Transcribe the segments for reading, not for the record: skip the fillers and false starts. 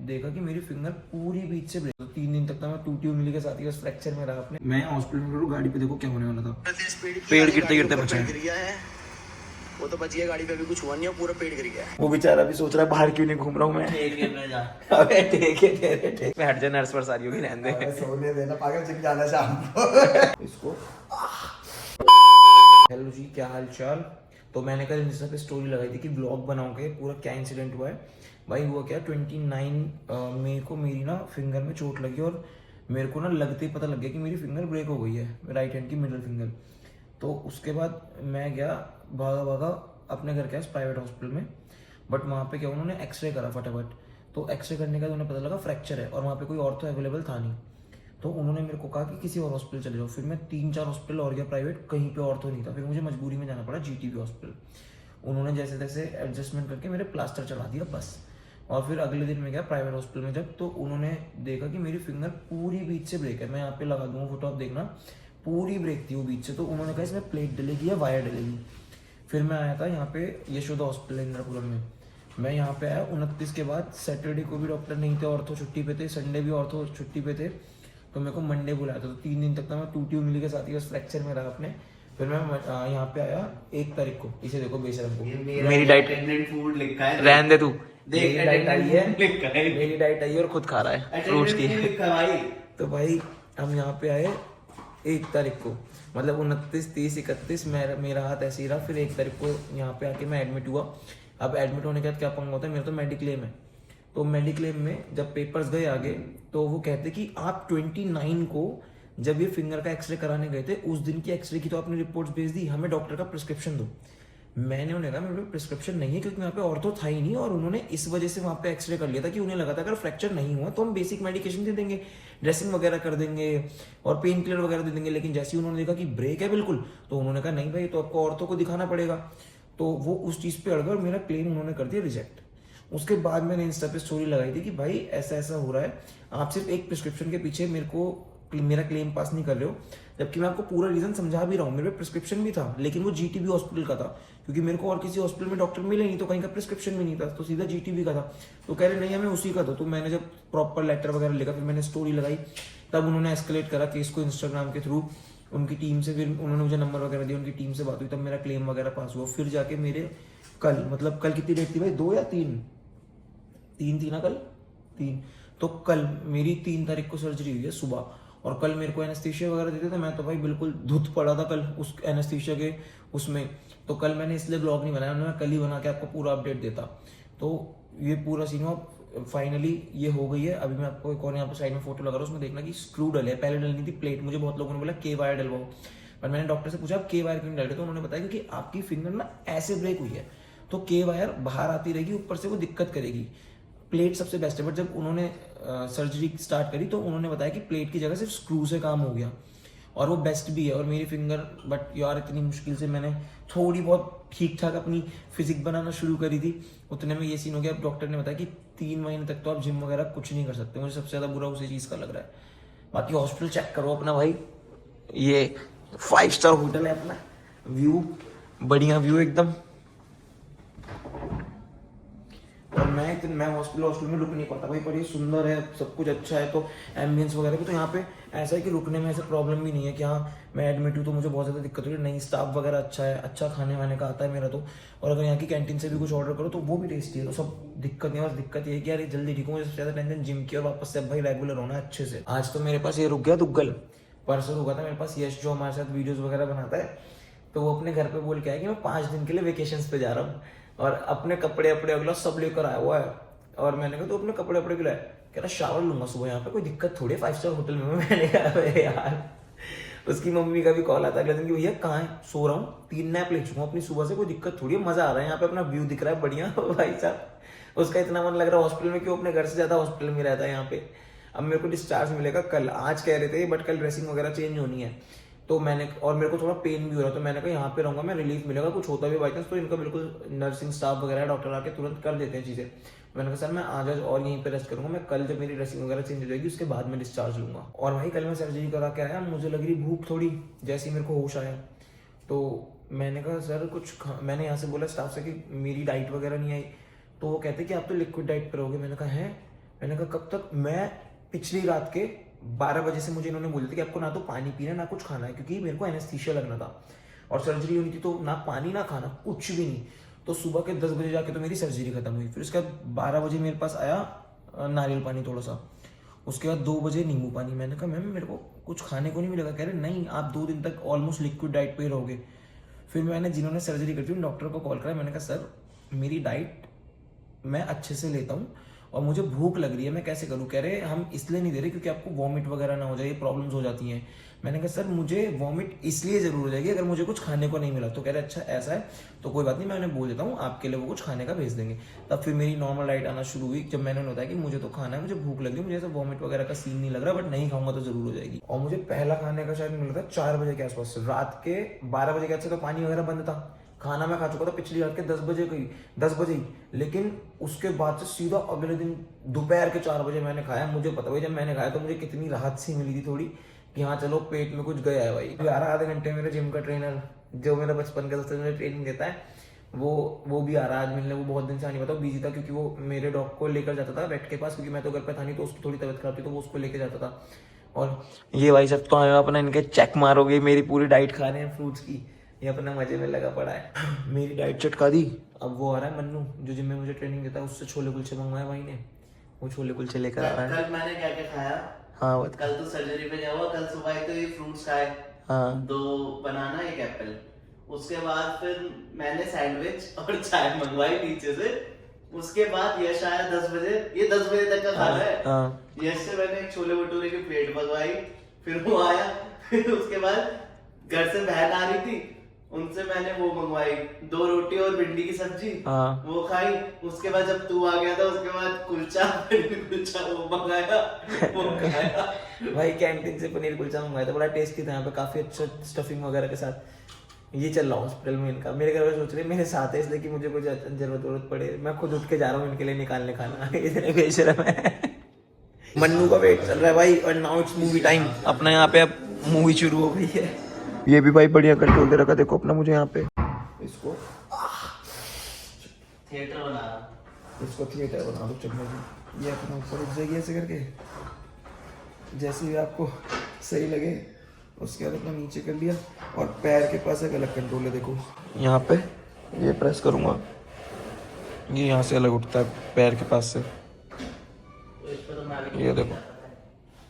देखा कि मेरी फिंगर पूरी बीच से ब्रेक, तो 3 दिन तक तो मैं टूटी उंगली के साथ ही बस फ्रैक्चर में रहा अपने। मैं हॉस्पिटल में गाड़ी पे, देखो क्या होने वाला था, पेड़ गिरते गिरते बचा है। वो तो बच गया, गाड़ी पे अभी कुछ हुआ नहीं है, पूरा पेड़ गिर गया है। वो बेचारा भी सोच रहा है बाहर क्यों नहीं घूम रहा हूँ मैं। अबे ठीक है तेरे ठीक। मैं हट जा, नर्स पर सारी होगी, रहने दे, सोने देना, पागल जिम जाना शाम को। इसको। हेलो जी, क्या हाल चाल। तो मैंने कल इंस्टा पे स्टोरी लगाई थी कि ब्लॉग बनाओगे पूरा क्या इंसिडेंट हुआ है। भाई हुआ क्या, 29 मई को मेरी ना फिंगर में चोट लगी और मेरे को ना लगते ही पता लग गया कि मेरी फिंगर ब्रेक हो गई है, राइट हैंड की मिडिल फिंगर। तो उसके बाद मैं गया भागा भागा अपने घर के प्राइवेट हॉस्पिटल में, बट वहाँ पे क्या उन्होंने एक्सरे करा फटाफट। तो एक्सरे करने का उन्हें पता लगा फ्रैक्चर है और वहाँ पे कोई और तो अवेलेबल था नहीं। तो उन्होंने मेरे को कहा कि किसी और हॉस्पिटल चले जाओ। फिर मैं 3-4 हॉस्पिटल और गया प्राइवेट, कहीं पे और तो नहीं था। फिर मुझे मजबूरी में जाना पड़ा जीटीबी हॉस्पिटल। उन्होंने जैसे तैसे एडजस्टमेंट करके मेरे प्लास्टर चढ़ा दिया बस। और फिर अगले दिन मैं गया प्राइवेट हॉस्पिटल में जब, तो उन्होंने देखा कि मेरी फिंगर पूरी बीच से ब्रेक है। मैं यहाँ पे लगा दूंगा फोटो, आप देखना, पूरी ब्रेक थी वो बीच से। तो उन्होंने कहा इसमें प्लेट डलेगी या वायर डलेगी। फिर मैं आया था यहाँ पे यशोदा हॉस्पिटल इंद्रपुरम में। मैं यहाँ पे आया 29 के बाद। सैटरडे को भी डॉक्टर नहीं थे, ऑर्थो छुट्टी पे थे, संडे भी ऑर्थो छुट्टी पे थे। तो मेरे को मंडे बुलाया था। तो 3 दिन तक तो मैं टूटी उंगली के साथ ही बस फ्रैक्चर में रहा अपने। फिर मैं यहाँ पे आया 1 तारीख को। इसे देखो बेशरम को, मेरी डाइट फूड लिखा है, रहने दे तू। देख डाइट आई है, है, मेरी डाइट आई है और खुद खा रहा है फ्रूट्स की। भाई तो भाई हम यहाँ पे आए 1 तारीख को, मतलब 29, 30, 31 मेरा हाथ ऐसे ही रहा। फिर 1 तारीख को यहाँ पे आके मैं एडमिट हुआ। अब एडमिट होने के बाद क्या पंगा होता है, मेरा तो मेडिक्लेम है। तो मेडिक्लेम में जब पेपर्स गए आगे, तो वो कहते कि आप 29 को जब ये फिंगर का एक्सरे कराने गए थे, उस दिन की एक्सरे की तो आपने रिपोर्ट्स भेज दी, हमें डॉक्टर का प्रिस्क्रिप्शन दो। मैंने उन्हें कहा मेरे पे प्रिस्क्रिप्शन नहीं है, क्योंकि वहाँ पे ऑर्थो था ही नहीं और उन्होंने इस वजह से वहाँ पे एक्सरे कर लिया था कि उन्हें लगा था अगर फ्रैक्चर नहीं हुआ तो हम बेसिक मेडिकेशन दे देंगे, ड्रेसिंग वगैरह कर देंगे और पेन किलर वगैरह दे देंगे। लेकिन जैसे ही उन्होंने देखा कि ब्रेक है बिल्कुल, तो उन्होंने कहा नहीं भाई, तो आपको ऑर्थो को दिखाना पड़ेगा। तो वो उस चीज़ पे अड़ गए और मेरा क्लेम उन्होंने कर दिया रिजेक्ट। उसके बाद मैंने इंस्टा पे स्टोरी लगाई थी कि भाई ऐसा ऐसा हो रहा है, आप सिर्फ एक प्रिस्क्रिप्शन के पीछे मेरा क्लेम पास नहीं कर रहे हो। जबकि मैं आपको पूरा रीजन समझा भी रहा हूँ, मेरे पे प्रिस्क्रिप्शन भी था, लेकिन वो जीटीबी हॉस्पिटल का था, क्योंकि मेरे को और किसी हॉस्पिटल में डॉक्टर मिले नहीं, तो कहीं का प्रिस्क्रिप्शन भी नहीं था, तो सीधा जीटीबी का था। तो कह रहे नहीं हमें उसी का दो। तो मैंने जब प्रॉपर लेटर वगैरह लिखा, फिर मैंने स्टोरी लगाई, तब उन्होंने एस्केलेट करा केस को इंस्टाग्राम के थ्रू उनकी टीम से। फिर उन्होंने मुझे नंबर वगैरह दिया, उनकी टीम से बात हुई, तब मेरा क्लेम वगैरह पास हुआ। फिर जाके मेरे कल, मतलब कल कितनी डेट थी भाई, 2 या 3 थी ना कल, 3। तो कल मेरी 3 तारीख को सर्जरी हुई है सुबह, और कल मेरे को एनेस्थीसिया वगैरह देते थे। मैं तो भाई बिल्कुल धुत पड़ा था कल उस एनेस्थीसिया के उसमें। तो कल मैंने इसलिए ब्लॉग नहीं बनाया, मैं कल ही बना के आपको पूरा अपडेट देता। तो ये पूरा सीन हुआ, फाइनली ये हो गई है। अभी मैं आपको एक और यहाँ पे साइड में फोटो लगा रहा हूँ, उसमें देखना कि स्क्रू डले है, पहले डलनी थी प्लेट। मुझे बहुत लोगों ने बोला के वायर डलवाओ, पर मैंने डॉक्टर से पूछा आप के वायर क्यों नहीं डाल रहे, तो उन्होंने बताया क्योंकि आपकी फिंगर ना ऐसे ब्रेक हुई है, तो के वायर बाहर आती रहेगी, ऊपर से वो दिक्कत करेगी। प्लेट सबसे बेस्ट है। बट जब उन्होंने सर्जरी स्टार्ट करी, तो उन्होंने बताया कि प्लेट की जगह सिर्फ स्क्रू से काम हो गया, और वो बेस्ट भी है। और मेरी फिंगर, बट यार इतनी मुश्किल से मैंने थोड़ी बहुत ठीक ठाक अपनी फिजिक बनाना शुरू करी थी, उतने में ये सीन हो गया। अब डॉक्टर ने बताया कि 3 महीने तक तो आप जिम वगैरह कुछ नहीं कर सकते। मुझे सबसे ज़्यादा बुरा उसी चीज़ का लग रहा है। बाकी हॉस्पिटल चेक करो अपना भाई, ये 5 स्टार होटल है अपना, व्यू बढ़िया व्यू एकदम। और मैं हॉस्पिटल में रुक नहीं पाता भाई, पर ये सुंदर है, सब कुछ अच्छा है, तो एम्बियंस वगैरह भी। तो यहाँ पे ऐसा है कि रुकने में ऐसे प्रॉब्लम भी नहीं है कि हाँ मैं एडमिट हूँ तो मुझे बहुत ज़्यादा दिक्कत हो रही है, नहीं। स्टाफ वगैरह अच्छा है, अच्छा खाने वाने का आता है मेरा तो। और अगर यहाँ की कैंटीन से भी कुछ ऑर्डर करो तो वो भी टेस्टी है, तो सब दिक्कत नहीं है। बस दिक्कत ये है कि यार जल्दी ठीक हो, मुझे सबसे ज़्यादा टेंशन जिम की, और वापस से अब भाई रेगुलर होना है अच्छे से। आज तो मेरे पास ये रुक गया दुग्गल, परसों रुका था मेरे पास यश, जो हमारे साथ वीडियोज़ वगैरह बनाता है। तो वो अपने घर पे बोल के आया कि मैं 5 दिन के लिए वेकेशंस पे जा रहा हूँ, और अपने कपड़े अगला सब लेकर आया हुआ है। और मैंने कहा तो अपने कपड़े क्यों लाए, कह रहा शावर लूंगा सुबह, यहाँ पे कोई दिक्कत थोड़ी है 5 स्टार होटल में। मैंने कहा यार। उसकी मम्मी का भी कॉल आता है अगले दिन कि भैया कहाँ है, सो रहा हूँ, 3 नैप ले चुका हूँ अपनी सुबह से, कोई दिक्कत थोड़ी है, मजा आ रहा है यहाँ पे, अपना व्यू दिख रहा है बढ़िया। भाई साहब उसका इतना मन लग रहा है हॉस्पिटल में, क्यों अपने घर से ज्यादा हॉस्पिटल में रहता है यहाँ पे। अब मेरे को डिस्चार्ज मिलेगा कल, आज कह रहे थे बट कल ड्रेसिंग वगैरह चेंज होनी है। तो मैंने, और मेरे को थोड़ा पेन भी हो रहा, तो मैंने कहा यहाँ पे रहूंगा मैं, रिलीफ मिलेगा, कुछ होता भी बाई चांस तो इनका बिल्कुल नर्सिंग स्टाफ वगैरह डॉक्टर आके तुरंत कर देते हैं चीजें। मैंने कहा सर मैं आज और यहीं पे रेस्ट करूंगा, मैं कल जब मेरी ड्रेसिंग वगैरह चेंज हो जाएगी उसके बाद मैं डिस्चार्ज लूंगा। और भाई कल मैं सर्जरी करा के आया, मुझे लग रही भूख थोड़ी, जैसे ही मेरे को होश आया। तो मैंने कहा सर कुछ मैंने यहाँ से बोला स्टाफ से कि मेरी डाइट वगैरह नहीं आई। तो वो कहते कि आप तो लिक्विड डाइट पर रहोगे। मैंने कहा है, मैंने कहा कब तक? मैं पिछली रात के 12 बजे से मुझे इन्होंने बोला था कि आपको ना तो पानी पीना ना कुछ खाना है, क्योंकि मेरे को एनेस्थीसिया लगना था और सर्जरी होनी थी, तो ना पानी ना खाना कुछ भी नहीं। तो सुबह के 10 बजे जाके तो मेरी सर्जरी खत्म हुई। फिर उसके बाद 12 बजे मेरे पास आया नारियल पानी थोड़ा सा, उसके बाद 2 बजे नींबू पानी। मैंने कहा मैम मेरे को कुछ खाने को नहीं मिलेगा। कह रहे नहीं, आप 2 दिन तक ऑलमोस्ट लिक्विड डाइट पे ही रहोगे। फिर मैंने जिन्होंने सर्जरी कर दी उन डॉक्टर को कॉल करा, मैंने कहा सर मेरी डाइट मैं अच्छे से लेता हूँ और मुझे भूख लग रही है, मैं कैसे करूँ? कह रहे हम इसलिए नहीं दे रहे क्योंकि आपको वॉमिट वगैरह ना हो जाए, ये प्रॉब्लम्स हो जाती हैं। मैंने कहा सर मुझे वॉमिट इसलिए जरूर हो जाएगी अगर मुझे कुछ खाने को नहीं मिला। तो कह रहे अच्छा ऐसा है तो कोई बात नहीं, मैं उन्हें बोल देता हूँ आपके लिए वो कुछ खाने का भेज देंगे। तब फिर मेरी नॉर्मल डाइट आना शुरू हुई, जब मैंने उन्हें बताया कि मुझे तो खाना है, मुझे भूख लगी, मुझे ऐसा वॉमिट वगैरह का सीन नहीं लग रहा, बट नहीं खाऊंगा तो जरूर हो जाएगी। और मुझे पहला खाने का शायद मिला था 4 बजे के आसपास, रात के 12 बजे के आसपास तो पानी वगैरह बंद था। खाना मैं खा चुका था पिछली रात के 10 बजे ही, लेकिन उसके बाद से सीधा अगले दिन दोपहर के 4 बजे मैंने खाया। मुझे पता भाई जब मैंने खाया तो मुझे कितनी राहत सी मिली थी थोड़ी, कि हाँ चलो पेट में कुछ गया है भाई। 12 आधे घंटे मेरे जिम का ट्रेनर जो मेरा बचपन का दोस्त मुझे ट्रेनिंग देता है वो भी आ रहा है आज मिलने। वो बहुत दिन से आने बताओ बिजी था, क्योंकि वो मेरे डॉग को लेकर जाता था वेट के पास, क्योंकि मैं तो घर पे था नहीं, तो उसकी थोड़ी तबीयत खराब थी तो वो उसको लेके जाता था। और ये भाई सब तो आए अपना इनके चेक मारोगे, मेरी पूरी डाइट खा रहे हैं फ्रूट्स की, ये अपना मजे में लगा पड़ा है। मेरी डाइट चटका दी। अब वो आ रहा है मन्नू जो जिम में मुझे ट्रेनिंग देता है, उससे छोले कुलचे मंगवाए भाई ने, वो छोले कुलचे लेकर आ रहा है। कल मैंने क्या क्या खाया? हाँ बता। कल तो सर्जरी पे गया हुआ, कल सुबह तो ये फ्रूट्स खाए, हाँ 2 बनाना 1 एप्पल। उसके बाद फिर मैंने सैंडविच और चाय मंगवाई नीचे से। उसके बाद यश आया 10 बजे, ये 10 बजे तक का खाना है। हाँ यश से मैंने एक छोले भटूरे की प्लेट मंगवाई, फिर वो आया। फिर उसके बाद घर से बहन आ रही थी, उनसे मैंने वो मंगवाई 2 रोटी और भिंडी की सब्जी, हाँ। वो खाई। उसके बाद जब तू आ गया था उसके बाद कुलचा वो मंगाया, वो खाया। भाई कैंटीन से पनीर कुलचा मंगवाया था, बड़ा टेस्टी था यहाँ पे, काफी अच्छा स्टफिंग वगैरह के साथ। ये चल रहा हूँ हॉस्पिटल में इनका। मेरे घर में सोच रहे मेरे साथ है इसलिए कि मुझे कुछ जरूरत पड़े, मैं खुद उठ के जा रहा हूँ इनके लिए निकालने खाना। इतने बेशरम है। मन्नू का वेट चल रहा है भाई, और नाउ इट्स मूवी टाइम। अपना यहाँ पे अब मूवी शुरू हो गई है। ये भी भाई बढ़िया कंट्रोल दे रखा, देखो अपना मुझे यहाँ पे इसको थिएटर बना रहा, इसको थिएटर बना दो चलने की। ये अपना ऊपर उठ जाएगी ऐसे करके, जैसे भी आपको सही लगे उसके बाद अपना नीचे कर लिया। और पैर के पास एक अलग कंट्रोल है, देखो यहाँ पे ये प्रेस करूँगा, ये यहाँ से अलग उठता है पैर के पास से, तो इस पर तो मैं ये देखो।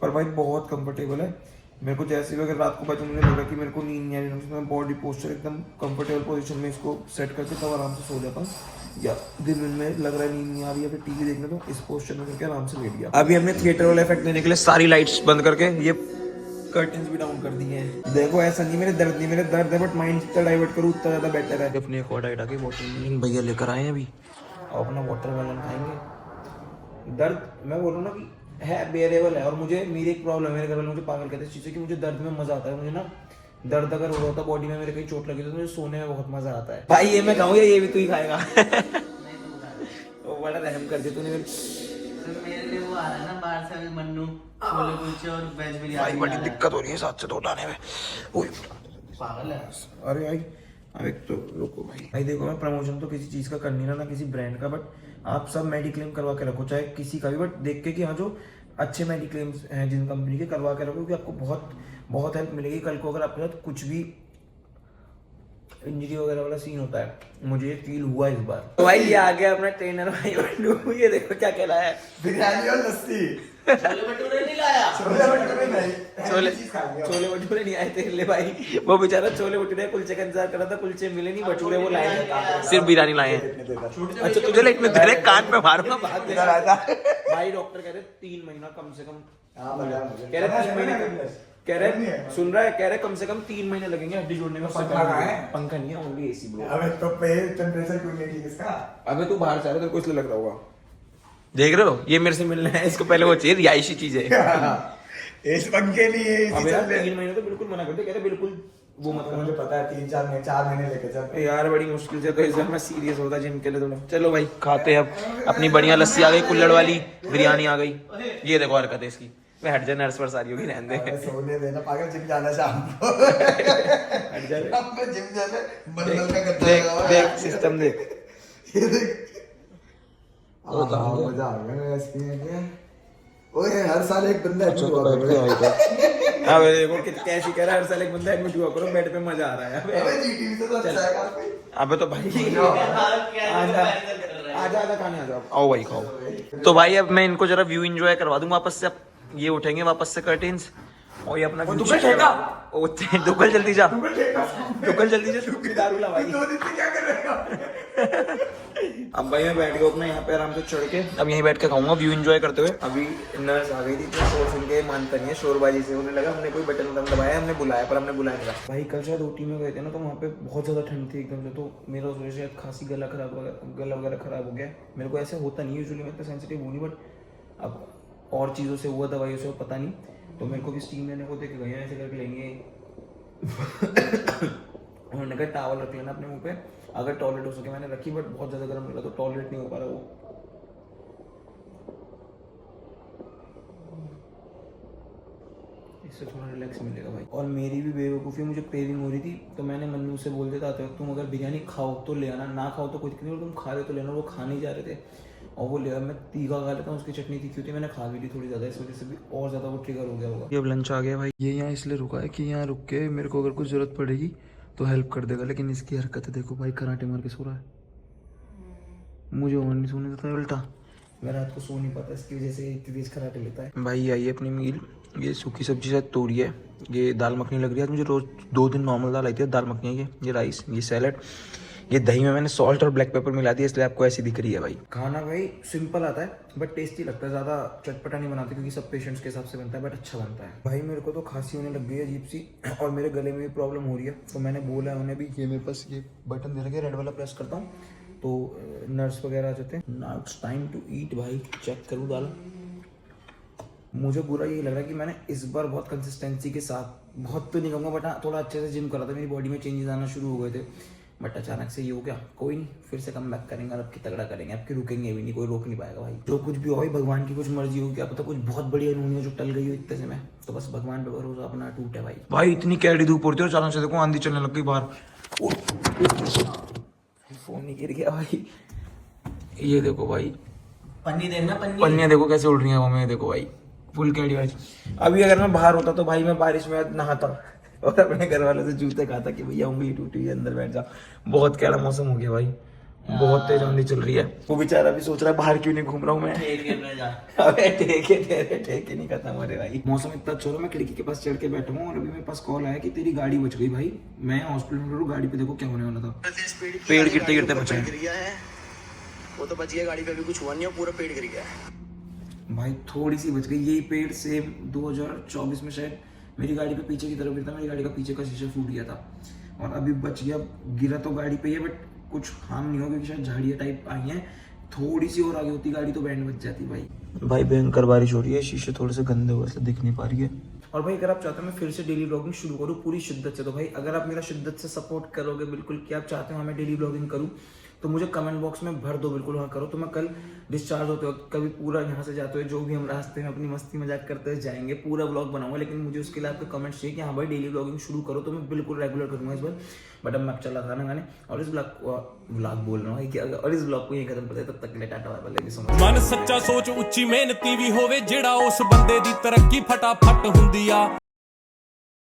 पर भाई बहुत कंफर्टेबल है। मेरे को जैसे भी अगर रात को बचे मुझे लग रहा है कि मेरे को नींद नहीं आ रही, तो मैं बॉडी पोस्चर एकदम कंफर्टेबल पोजीशन में इसको सेट करके तब आराम से सो जाता हूँ। या दिन में लग रहा है नींद नहीं आ रही है फिर टीवी देखने, तो इस पोस्चर में करके आराम से लेट गया। अभी हमने थिएटर वाला इफेक्ट देने के लिए सारी लाइट्स बंद करके ये कर्टन्स भी डाउन कर दिए हैं। देखो ऐसा नहीं मेरे दर्द नहीं, मेरे दर्द है बट माइंड जितना डाइवर्ट करूँ उतना ज्यादा बेटर है। अपनी एक और डाइट आके वाटरमेलन भैया लेकर आए हैं अभी, और अपना वाटरमेलन खाएंगे। दर्द मैं बोल रहा हूँ ना कि है बेरेबल है। और मुझे मेरी एक प्रॉब्लम है, मेरे घर वाले मुझे पागल कहते हैं इस चीज़ से कि मुझे दर्द में मजा आता है। मुझे ना दर्द अगर हो रहा होता बॉडी में, मेरे कहीं चोट लगी तो मुझे सोने में बहुत मजा आता है। भाई ये मैं खाऊँ या ये भी तू ही खाएगा? वो बड़ा रहम कर दिया तूने। तो मेरे लिए वो आ रहा है ना बाहर से अभी मन्नू, छोले कुलचे और वेज बिरयानी। बड़ी दिक्कत हो रही है साथ से तो उठाने में। पागल है। अरे भाई अब एक तो रुको भाई देखो मैं प्रमोशन तो किसी चीज़ का कर नहीं रहा ना किसी ब्रांड का, बट आप सब मेडिक्लेम करवा के रखो चाहे किसी का भी, बट देख के कि हाँ जो अच्छे मेडिक्लेम्स हैं जिन कंपनी के करवा के रखो, क्योंकि आपको बहुत बहुत हेल्प मिलेगी कल को अगर आपके साथ कुछ भी इंजरी वगैरह वाला सीन होता है। मुझे ये फील हुआ इस बार। तो भाई ये आ गया अपना ट्रेनर भाई मन्नू, ये देखो क्या कह रहा है, बिरयानी और लस्सी। छोले भटूरे नहीं लाया? छोले भटूरे नहीं, छोले भटूरे नहीं आए तेरे लिए भाई। वो बेचारा छोले भटूरे कुलचे का इंतजार कर रहा था, कुलचे मिले नहीं, भटूरे वो लाए हैं, सिर्फ बिरयानी लाए हैं। अच्छा तुझे लेटने दे रहे, कान पे मारूंगा भाग भाई। डॉक्टर कह रहे 3 महीना कम से कम, कह रहे 3 महीने, कह रहे सुन रहा है, कह रहे कम से कम 3 महीने लगेंगे हड्डी जोड़ने में। पंखा नहीं है, ओनली एसी ब्रो। अबे तो पे टेंपरेचर क्यों नहीं ठीक इसका? अबे तू बाहर से आ रहा है, तेरे को इसलिए लग रहा होगा। देख रहे हो ये मेरे से मिलना है, इसको पहले वो चाहिए रिहायशी चीज है। इस पंखे नहीं है, अबे यार 3 महीने तो बिल्कुल मना करते, कह रहे बिल्कुल वो मत मुझे पता है 4 महीने लेके चल यार, बड़ी मुश्किल से तो इस बार मैं सीरियस होता जिम के लिए थोड़ा। चलो भाई खाते हैं अब अपनी बढ़िया लस्सी आ गई, कुल्हड़ वाली बिरयानी आ गई। ये देखो हरकत है इसकी, मैं हट जा, नर्स पर सारी होगी, रहने दे। सोने देना पागल, जिम जाना शाम को। हट जा जिम जाना, बंडल का गद्दा लगा हुआ है। देख सिस्टम देख। ये देख मजा आ गया एक्सपीरियंस में। ओए हर साल एक बंदा चलो हुआ बैठ करो। के आई तो अब देखो कैसी कह रहा है, हर साल एक बंदा एडमिट हुआ करो, बेड पे मजा आ रहा है। अबे जीटीवी से तो अच्छा है काफी। अबे तो भाई आजा आजा आजा खाने आ जाओ, आओ भाई खाओ। तो भाई अब मैं इनको जरा व्यू एंजॉय करवा दूं वापस से। अब ये उठेंगे वापस से कर्टेन्स और ये अपना दुकान ठेका। दुकल जल्दी जा, दुकल जल्दी जा, दारू ला भाई। 2 दिन से क्या कर रहे हो? अब भाई मैं बैठ गया अपना यहाँ पे आराम से चढ़ के, अब यहीं बैठ के खाऊंगा व्यू एंजॉय करते हुए। अभी नर्स आ गई थी तो शोर सुन के मानता नहीं है, शोरबाजी से उन्हें लगा हमने कोई बटन दबाया, हमने बुलाया, पर हमने बुलाया नहीं। भाई कल शायद ओटी में गए थे ना, तो वहाँ पे बहुत ज़्यादा ठंड थी एकदम से, तो मेरा उस वजह से शायद खांसी गला वगैरह खराब हो गया। मेरे को ऐसे होता नहीं, यूजुअली मैं इतना सेंसिटिव हूँ नहीं, बट अब और चीज़ों से हुआ, दवाइयों से पता नहीं, तो मेरे को भी स्टीम लेने को देखे गए हैं, ऐसे करके लेंगे। उन्होंने कहा टावल रख लेना अपने मुंह पे, अगर टॉयलेट हो सके। मैंने रखी, बट बहुत ज़्यादा गर्म लगा तो टॉयलेट नहीं हो पा रहा वो। इससे थोड़ा रिलैक्स मिलेगा भाई। और मेरी भी बेवकूफ़ी, मुझे पेविंग हो रही थी, तो मैंने मन्नू से बोल देता था तुम अगर बिरयानी खाओ तो ले आना, ना खाओ तो कोई दिक्कत नहीं, तुम खा रहे तो लेना। वो खा नहीं जा रहे थे और वो ले आया। मैं तीखा खा लेता हूँ, उसकी चटनी तीखी होती है, मैंने खा भी ली थोड़ी ज़्यादा, इस वजह से भी और ज़्यादा वो ट्रिगर हो गया होगा। ये अब लंच आ गया भाई। ये यहाँ इसलिए रुका है कि यहाँ रुक के मेरे को अगर कुछ ज़रूरत पड़ेगी तो हेल्प कर देगा, लेकिन इसकी हरकत है देखो भाई, कराटे मार के सो रहा है। मुझे और नहीं सोने देता है उल्टा, मैं रात को सो नहीं पाता इसकी वजह से, इतनी तेज कराटे लेता है। भाई आई अपनी मील, ये सूखी सब्जी शायद तोड़ी है, ये दाल मखनी लग रही है। मुझे रोज 2 दिन नॉर्मल दाल आई थी, दाल मखनी है ये राइस, ये सैलड, ये दही में मैंने सॉल्ट और ब्लैक पेपर मिला दिया, इसलिए आपको ऐसी दिख रही है भाई। खाना भाई सिंपल आता है बट टेस्टी लगता है, ज़्यादा चटपटा नहीं बनाते क्योंकि सब पेशेंट्स के हिसाब से बनता है, बट अच्छा बनता है। भाई मेरे को तो खांसी होने लग गई है अजीब सी, और मेरे गले में भी प्रॉब्लम हो रही है, तो मैंने बोला है उन्हें भी, ये मेरे पास ये बटन दे रखे, रेड वाला प्रेस करता हूँ तो नर्स वगैरह आ जाते हैं। Now it's time to eat भाई। चेक करूँ दाल, मुझे बुरा यही लग रहा है कि मैंने इस बार बहुत कंसिस्टेंसी के साथ, बहुत तो नहीं कहूँगा बट हाँ थोड़ा अच्छे से जिम करा था, मेरी बॉडी में चेंजेस आना शुरू हो गए थे, बट अचानक से ये हो गया। कोई नहीं, फिर से कम बैक करेंगे और अब की तगड़ा करेंगे, अब की रुकेंगे भी नहीं, कोई रोक नहीं पाएगा भाई। जो कुछ भी हो भाई, भगवान की कुछ मर्जी हो, क्या पता कुछ बहुत बड़ी अनहोनी हो जो टल गई हो इतने से, मैं तो बस भगवान पे भरोसा अपना टूटे भाई। भाई इतनी कैडी धूप पड़ती है और अचानक से देखो आंधी चलने लग गई बाहर, फोन नहीं गिर गया भाई। ये देखो भाई, पन्नी देखना, पन्नियाँ देखो कैसे उड़ रही हैं वो, में देखो भाई फुल कैडी भाई। अभी अगर मैं बाहर होता तो भाई मैं बारिश में नहाता और अपने घर वालों से जूते खाता कि भैया उंगली टूटी हुई है, अंदर बैठ जा। बहुत कैड़ा मौसम हो गया भाई, बहुत तेज आंधी चल रही है। वो बेचारा भी सोच रहा है बाहर क्यों नहीं घूम रहा हूँ मैं। अबे ठेके नहीं खत्म हो रहे भाई। मौसम इतना अच्छा हो रहा है, मैं खिड़की के पास चढ़ के बैठा हूँ और अभी मेरे पास कॉल आया कि तेरी गाड़ी बच गई भाई। मैं हॉस्पिटल में हूँ, गाड़ी पे देखो क्या होने वाला था, पेड़ गिरते गिरते बचा है। वो तो बच गया, गाड़ी पे भी कुछ हुआ नहीं, पूरा पेड़ गिर गया भाई, थोड़ी सी बच गई। यही पेड़ सेम 2024 में शायद मेरी गाड़ी पे पीछे की तरफ गिरता, मेरी गाड़ी का पीछे का शीशा फूट गया था और अभी बच गया। गिरा तो गाड़ी पे ही है बट कुछ हार्म नहीं हो, क्योंकि शायद झाड़ियाँ टाइप आई हैं, थोड़ी सी और आगे होती गाड़ी तो बैंड बच जाती भाई। भाई भयंकर बारिश हो रही है, शीशे थोड़े से गंदे हुए से दिख नहीं पा रही है। और भाई अगर आप चाहते हो मैं फिर से डेली ब्लॉगिंग शुरू करूँ पूरी शिद्दत से, तो भाई अगर आप मेरा शिद्दत से सपोर्ट करोगे बिल्कुल कि आप चाहते हो मैं डेली ब्लॉगिंग करूँ, तो मुझे कमेंट बॉक्स में भर दो बिल्कुल, हाँ करो। तो मैं कल डिस्चार्ज होते वक्त कभी पूरा यहाँ से जाते हुए जो भी हम रास्ते में अपनी मस्ती मजाक करते हुए जाएंगे पूरा ब्लॉग बनाऊंगा, लेकिन मुझे उसके लिए आपके कमेंट्स चाहिए कि हाँ भाई डेली ब्लॉगिंग शुरू करो, तो मैं बिल्कुल रेगुलर करूँगा इस बार। बट अब मैं चला खाना खाने और इस ब्लॉग बोल रहा हूँ कि और इस ब्लॉग को यही खत्म करते, तब तक के लिए tata bye bye, so much. मन सच्चा सोच उच्ची मेहनती भी होवे, जेड़ा उस बंदे दी तरक्की फटाफट हुंदी आ।